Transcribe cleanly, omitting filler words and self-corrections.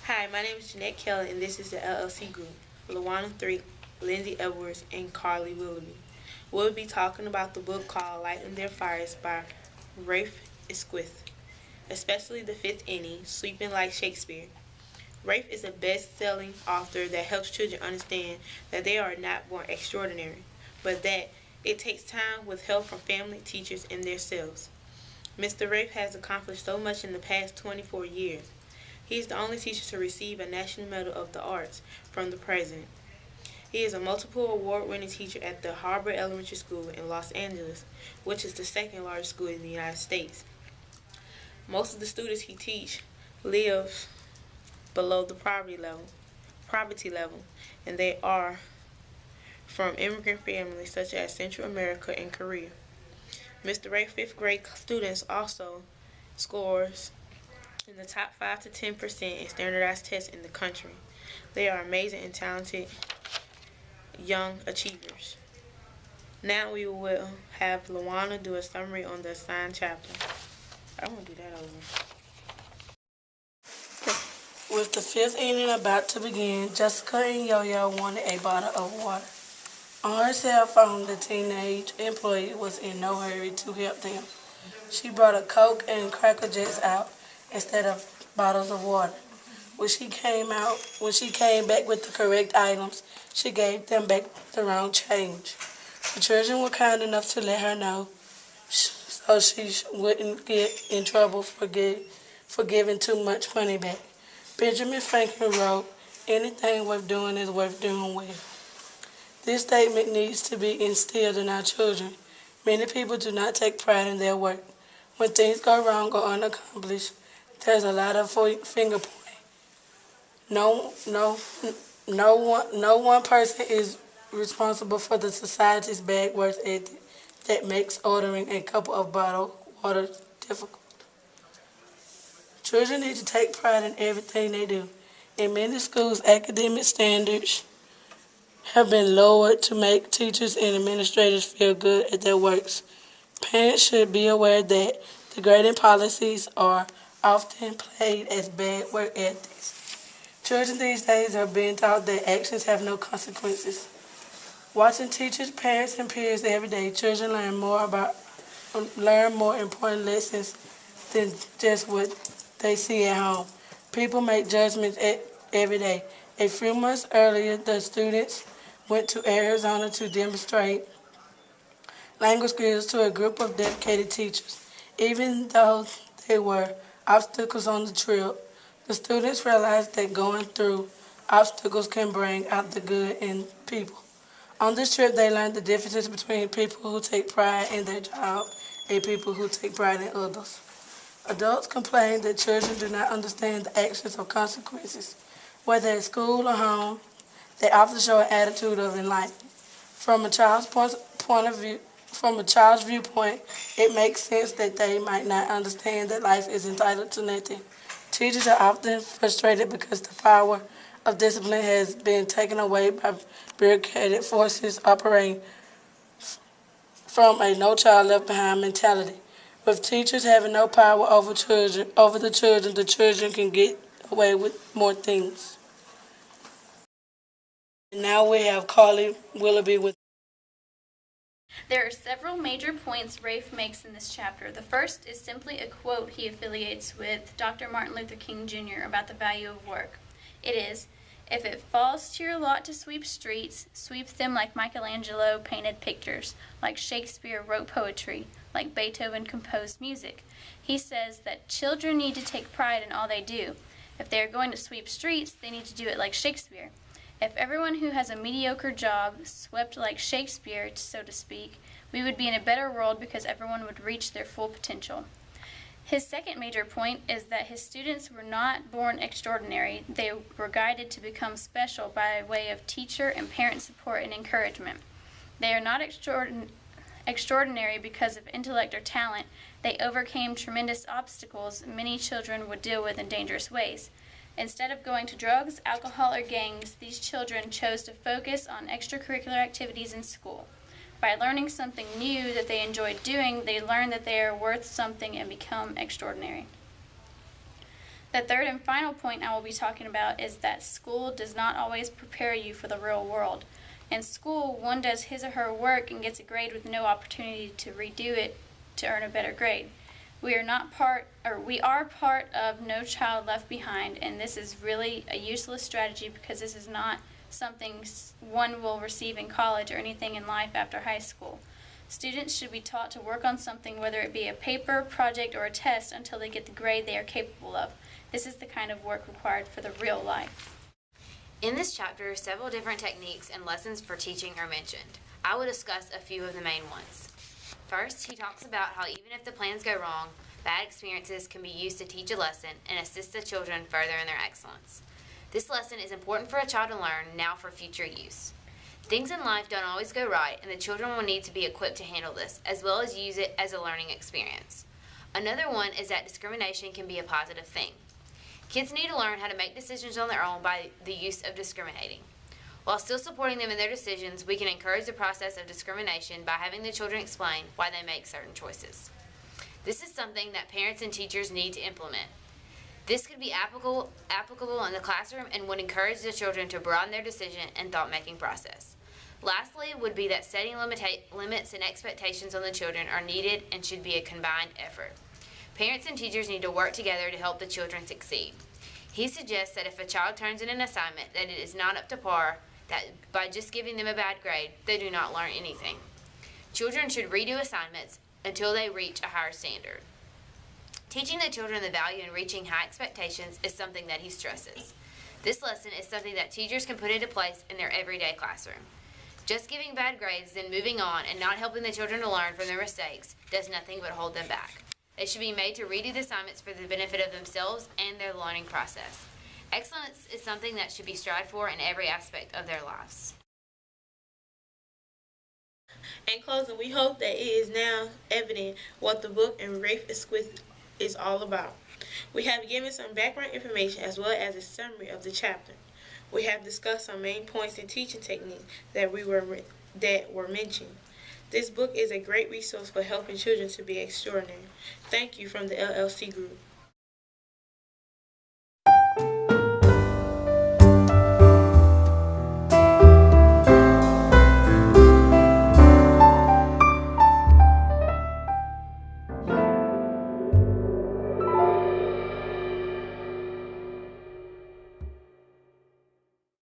Hi, my name is Jeanette Kelly, and this is the LLC Group. Lawana 3, Lindsay Edwards, and Carly Willoughby. We'll be talking about the book called Lighting Their Fires by Rafe Esquith, especially the fifth inning, Sleeping Like Shakespeare. Rafe is a best-selling author that helps children understand that they are not born extraordinary, but that it takes time with help from family, teachers, and themselves. Mr. Rafe has accomplished so much in the past 24 years. He is the only teacher to receive a National Medal of the Arts from the President. He is a multiple award-winning teacher at the Harbor Elementary School in Los Angeles, which is the second largest school in the United States. Most of the students he teaches live below the poverty level, and they are from immigrant families such as Central America and Korea. Mr. Ray fifth grade students also scores in the top 5 to 10% in standardized tests in the country. They are amazing and talented young achievers. Now we will have Lawana do a summary on the assigned chapter. I want to do that over. With the fifth inning about to begin, Jessica and Yo-Yo wanted a bottle of water. On her cell phone, the teenage employee was in no hurry to help them. She brought a Coke and Cracker Jacks out instead of bottles of water. When she came back with the correct items, she gave them back the wrong change. The children were kind enough to let her know so she wouldn't get in trouble for giving too much money back. Benjamin Franklin wrote, "Anything worth doing is worth doing well." This statement needs to be instilled in our children. Many people do not take pride in their work. When things go wrong or unaccomplished, there's a lot of finger pointing. No one person is responsible for the society's bad work ethic that makes ordering a cup of bottled water difficult. Children need to take pride in everything they do. In many schools, academic standards have been lowered to make teachers and administrators feel good at their works. Parents should be aware that the grading policies are often played as bad work ethics. Children these days are being taught that actions have no consequences. Watching teachers, parents, and peers every day, children learn more important lessons than just what they see at home. People make judgments every day. A few months earlier, the students went to Arizona to demonstrate language skills to a group of dedicated teachers. Even though there were obstacles on the trip, the students realized that going through obstacles can bring out the good in people. On this trip, they learned the differences between people who take pride in their job and people who take pride in others. Adults complain that children do not understand the actions or consequences. Whether at school or home, they often show an attitude of enlightenment. From a child's viewpoint, it makes sense that they might not understand that life is entitled to nothing. Teachers are often frustrated because the power of discipline has been taken away by bureaucratic forces operating from a no child left behind mentality. With teachers having no power over the children can get away with more things. And now we have Carly Willoughby with. There are several major points Rafe makes in this chapter. The first is simply a quote he affiliates with Dr. Martin Luther King Jr. about the value of work. It is, "If it falls to your lot to sweep streets, sweep them like Michelangelo painted pictures, like Shakespeare wrote poetry, like Beethoven composed music." He says that children need to take pride in all they do. If they are going to sweep streets, they need to do it like Shakespeare. If everyone who has a mediocre job swept like Shakespeare, so to speak, we would be in a better world because everyone would reach their full potential. His second major point is that his students were not born extraordinary. They were guided to become special by way of teacher and parent support and encouragement. They are not extraordinary because of intellect or talent. They overcame tremendous obstacles many children would deal with in dangerous ways. Instead of going to drugs, alcohol, or gangs, these children chose to focus on extracurricular activities in school. By learning something new that they enjoyed doing, they learn that they are worth something and become extraordinary. The third and final point I will be talking about is that school does not always prepare you for the real world. In school, one does his or her work and gets a grade with no opportunity to redo it to earn a better grade. We are part of No Child Left Behind, and this is really a useless strategy because this is not something one will receive in college or anything in life after high school. Students should be taught to work on something, whether it be a paper, project, or a test, until they get the grade they are capable of. This is the kind of work required for the real life. In this chapter, several different techniques and lessons for teaching are mentioned. I will discuss a few of the main ones. First, he talks about how even if the plans go wrong, bad experiences can be used to teach a lesson and assist the children further in their excellence. This lesson is important for a child to learn now for future use. Things in life don't always go right, and the children will need to be equipped to handle this, as well as use it as a learning experience. Another one is that discrimination can be a positive thing. Kids need to learn how to make decisions on their own by the use of discriminating. While still supporting them in their decisions, we can encourage the process of discrimination by having the children explain why they make certain choices. This is something that parents and teachers need to implement. This could be applicable in the classroom and would encourage the children to broaden their decision and thought-making process. Lastly would be that setting limits and expectations on the children are needed and should be a combined effort. Parents and teachers need to work together to help the children succeed. He suggests that if a child turns in an assignment that it is not up to par, that by just giving them a bad grade, they do not learn anything. Children should redo assignments until they reach a higher standard. Teaching the children the value in reaching high expectations is something that he stresses. This lesson is something that teachers can put into place in their everyday classroom. Just giving bad grades, then moving on, and not helping the children to learn from their mistakes does nothing but hold them back. They should be made to redo the assignments for the benefit of themselves and their learning process. Excellence is something that should be strived for in every aspect of their lives. In closing, we hope that it is now evident what the book and Rafe Esquith is all about. We have given some background information as well as a summary of the chapter. We have discussed some main points in teaching techniques that were mentioned. This book is a great resource for helping children to be extraordinary. Thank you from the LLC Group.